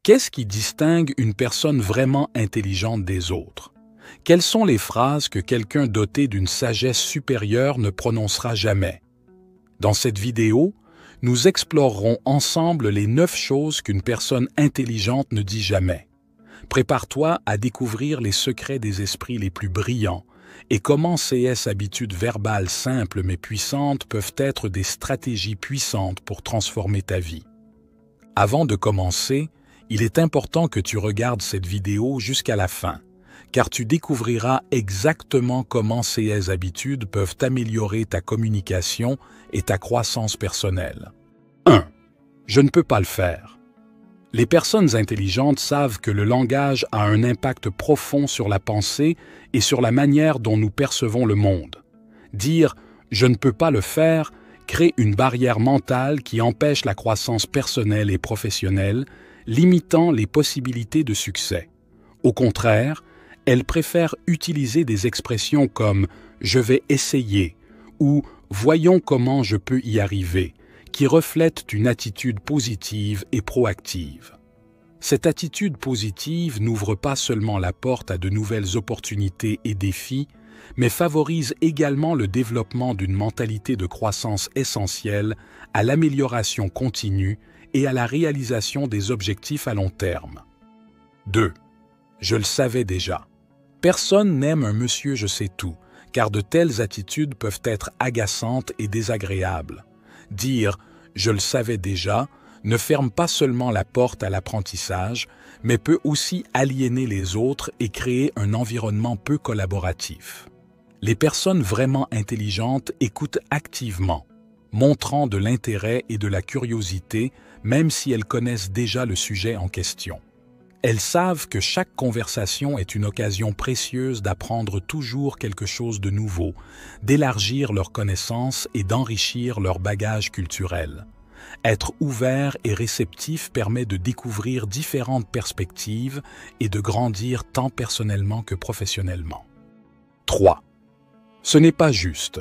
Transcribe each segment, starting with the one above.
Qu'est-ce qui distingue une personne vraiment intelligente des autres? Quelles sont les phrases que quelqu'un doté d'une sagesse supérieure ne prononcera jamais? Dans cette vidéo, nous explorerons ensemble les 9 choses qu'une personne intelligente ne dit jamais. Prépare-toi à découvrir les secrets des esprits les plus brillants et comment ces habitudes verbales simples mais puissantes peuvent être des stratégies puissantes pour transformer ta vie. Avant de commencer, il est important que tu regardes cette vidéo jusqu'à la fin, car tu découvriras exactement comment ces habitudes peuvent améliorer ta communication et ta croissance personnelle. 1. Je ne peux pas le faire. Les personnes intelligentes savent que le langage a un impact profond sur la pensée et sur la manière dont nous percevons le monde. Dire « je ne peux pas le faire » crée une barrière mentale qui empêche la croissance personnelle et professionnelle, limitant les possibilités de succès. Au contraire, elles préfèrent utiliser des expressions comme « je vais essayer » ou « voyons comment je peux y arriver », qui reflètent une attitude positive et proactive. Cette attitude positive n'ouvre pas seulement la porte à de nouvelles opportunités et défis, mais favorise également le développement d'une mentalité de croissance essentielle à l'amélioration continue et à la réalisation des objectifs à long terme. 2. Je le savais déjà. Personne n'aime un monsieur je sais tout, car de telles attitudes peuvent être agaçantes et désagréables. Dire « je le savais déjà » ne ferme pas seulement la porte à l'apprentissage, mais peut aussi aliéner les autres et créer un environnement peu collaboratif. Les personnes vraiment intelligentes écoutent activement, montrant de l'intérêt et de la curiosité, même si elles connaissent déjà le sujet en question. Elles savent que chaque conversation est une occasion précieuse d'apprendre toujours quelque chose de nouveau, d'élargir leurs connaissances et d'enrichir leur bagage culturel. Être ouvert et réceptif permet de découvrir différentes perspectives et de grandir tant personnellement que professionnellement. 3. Ce n'est pas juste.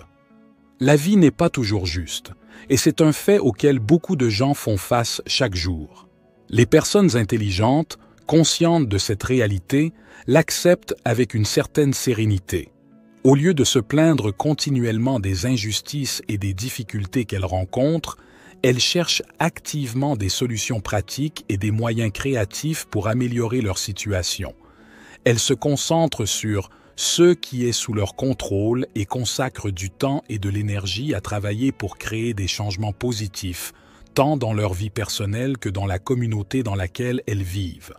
La vie n'est pas toujours juste, et c'est un fait auquel beaucoup de gens font face chaque jour. Les personnes intelligentes, conscientes de cette réalité, l'acceptent avec une certaine sérénité. Au lieu de se plaindre continuellement des injustices et des difficultés qu'elles rencontrent, elles cherchent activement des solutions pratiques et des moyens créatifs pour améliorer leur situation. Elles se concentrent sur ce qui est sous leur contrôle et consacrent du temps et de l'énergie à travailler pour créer des changements positifs, tant dans leur vie personnelle que dans la communauté dans laquelle elles vivent.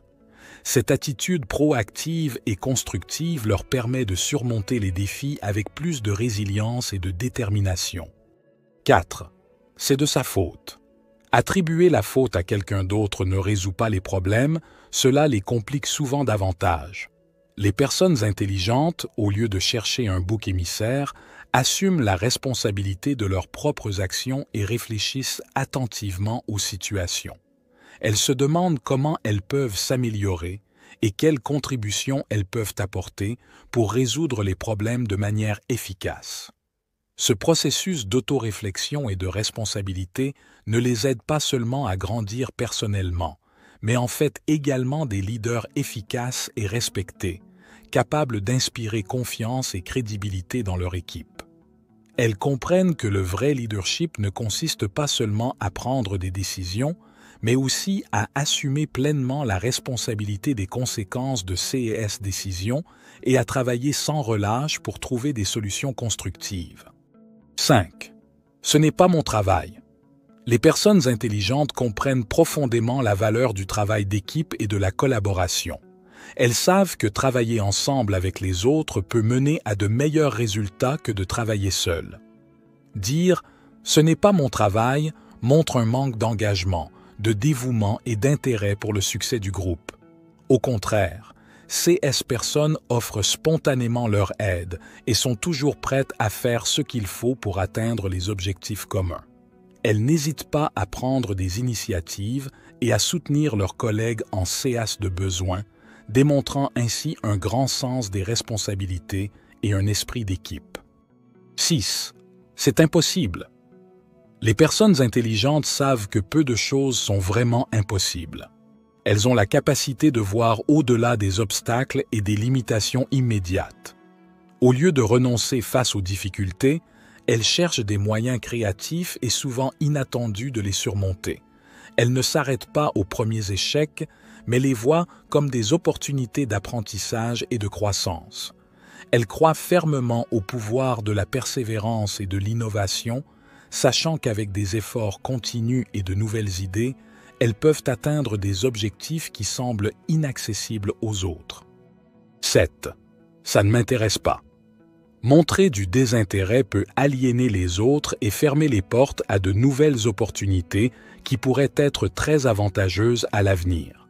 Cette attitude proactive et constructive leur permet de surmonter les défis avec plus de résilience et de détermination. 4. C'est de sa faute. Attribuer la faute à quelqu'un d'autre ne résout pas les problèmes, cela les complique souvent davantage. Les personnes intelligentes, au lieu de chercher un bouc émissaire, assument la responsabilité de leurs propres actions et réfléchissent attentivement aux situations. Elles se demandent comment elles peuvent s'améliorer et quelles contributions elles peuvent apporter pour résoudre les problèmes de manière efficace. Ce processus d'autoréflexion et de responsabilité ne les aide pas seulement à grandir personnellement, mais en fait également des leaders efficaces et respectés, capables d'inspirer confiance et crédibilité dans leur équipe. Elles comprennent que le vrai leadership ne consiste pas seulement à prendre des décisions, mais aussi à assumer pleinement la responsabilité des conséquences de ces décisions et à travailler sans relâche pour trouver des solutions constructives. 5. Ce n'est pas mon travail. Les personnes intelligentes comprennent profondément la valeur du travail d'équipe et de la collaboration. Elles savent que travailler ensemble avec les autres peut mener à de meilleurs résultats que de travailler seul. Dire « ce n'est pas mon travail » montre un manque d'engagement, de dévouement et d'intérêt pour le succès du groupe. Au contraire, ces personnes offrent spontanément leur aide et sont toujours prêtes à faire ce qu'il faut pour atteindre les objectifs communs. Elles n'hésitent pas à prendre des initiatives et à soutenir leurs collègues en cas de besoin, démontrant ainsi un grand sens des responsabilités et un esprit d'équipe. 6. C'est impossible. Les personnes intelligentes savent que peu de choses sont vraiment impossibles. Elles ont la capacité de voir au-delà des obstacles et des limitations immédiates. Au lieu de renoncer face aux difficultés, elles cherchent des moyens créatifs et souvent inattendus de les surmonter. Elles ne s'arrêtent pas aux premiers échecs, mais les voient comme des opportunités d'apprentissage et de croissance. Elles croient fermement au pouvoir de la persévérance et de l'innovation, sachant qu'avec des efforts continus et de nouvelles idées, elles peuvent atteindre des objectifs qui semblent inaccessibles aux autres. 7. Ça ne m'intéresse pas. Montrer du désintérêt peut aliéner les autres et fermer les portes à de nouvelles opportunités qui pourraient être très avantageuses à l'avenir.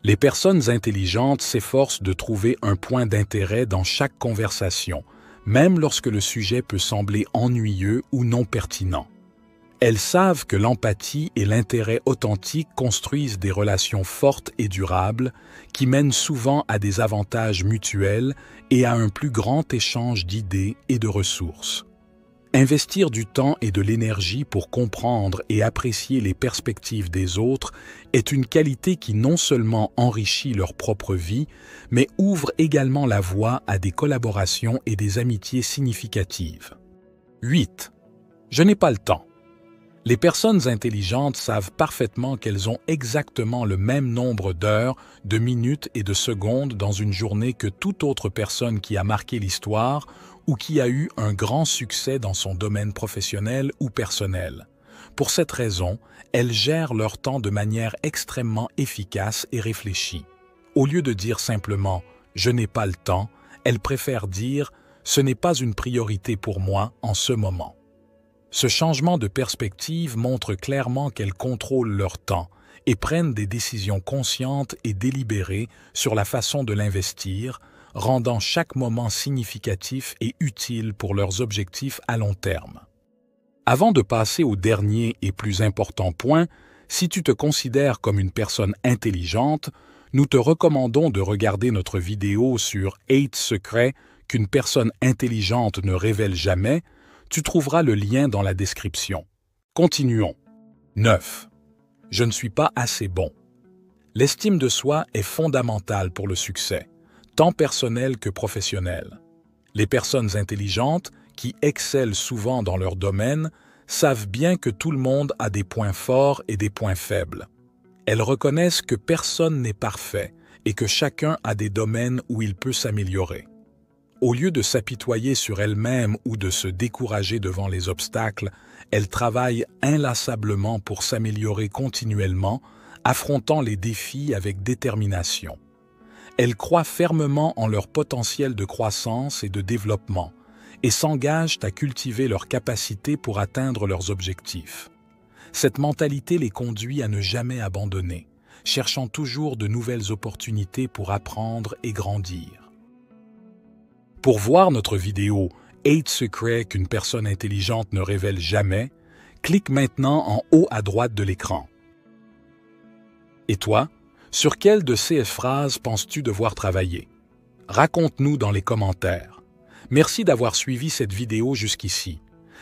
Les personnes intelligentes s'efforcent de trouver un point d'intérêt dans chaque conversation, même lorsque le sujet peut sembler ennuyeux ou non pertinent. Elles savent que l'empathie et l'intérêt authentique construisent des relations fortes et durables qui mènent souvent à des avantages mutuels et à un plus grand échange d'idées et de ressources. Investir du temps et de l'énergie pour comprendre et apprécier les perspectives des autres est une qualité qui non seulement enrichit leur propre vie, mais ouvre également la voie à des collaborations et des amitiés significatives. 8. Je n'ai pas le temps. Les personnes intelligentes savent parfaitement qu'elles ont exactement le même nombre d'heures, de minutes et de secondes dans une journée que toute autre personne qui a marqué l'histoire ou qui a eu un grand succès dans son domaine professionnel ou personnel. Pour cette raison, elles gèrent leur temps de manière extrêmement efficace et réfléchie. Au lieu de dire simplement « je n'ai pas le temps », elles préfèrent dire « ce n'est pas une priorité pour moi en ce moment ». Ce changement de perspective montre clairement qu'elles contrôlent leur temps et prennent des décisions conscientes et délibérées sur la façon de l'investir, rendant chaque moment significatif et utile pour leurs objectifs à long terme. Avant de passer au dernier et plus important point, si tu te considères comme une personne intelligente, nous te recommandons de regarder notre vidéo sur 8 secrets qu'une personne intelligente ne révèle jamais. Tu trouveras le lien dans la description. Continuons. 9. Je ne suis pas assez bon. L'estime de soi est fondamentale pour le succès, tant personnel que professionnel. Les personnes intelligentes, qui excellent souvent dans leur domaine, savent bien que tout le monde a des points forts et des points faibles. Elles reconnaissent que personne n'est parfait et que chacun a des domaines où il peut s'améliorer. Au lieu de s'apitoyer sur elles-mêmes ou de se décourager devant les obstacles, elles travaillent inlassablement pour s'améliorer continuellement, affrontant les défis avec détermination. Elles croient fermement en leur potentiel de croissance et de développement et s'engagent à cultiver leurs capacités pour atteindre leurs objectifs. Cette mentalité les conduit à ne jamais abandonner, cherchant toujours de nouvelles opportunités pour apprendre et grandir. Pour voir notre vidéo « 8 secrets qu'une personne intelligente ne révèle jamais », clique maintenant en haut à droite de l'écran. Et toi, sur quelle de ces phrases penses-tu devoir travailler? Raconte-nous dans les commentaires. Merci d'avoir suivi cette vidéo jusqu'ici.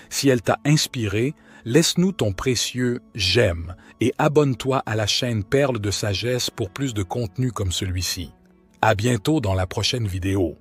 Si elle t'a inspiré, laisse-nous ton précieux « j'aime » et abonne-toi à la chaîne Perles de Sagesse pour plus de contenu comme celui-ci. À bientôt dans la prochaine vidéo.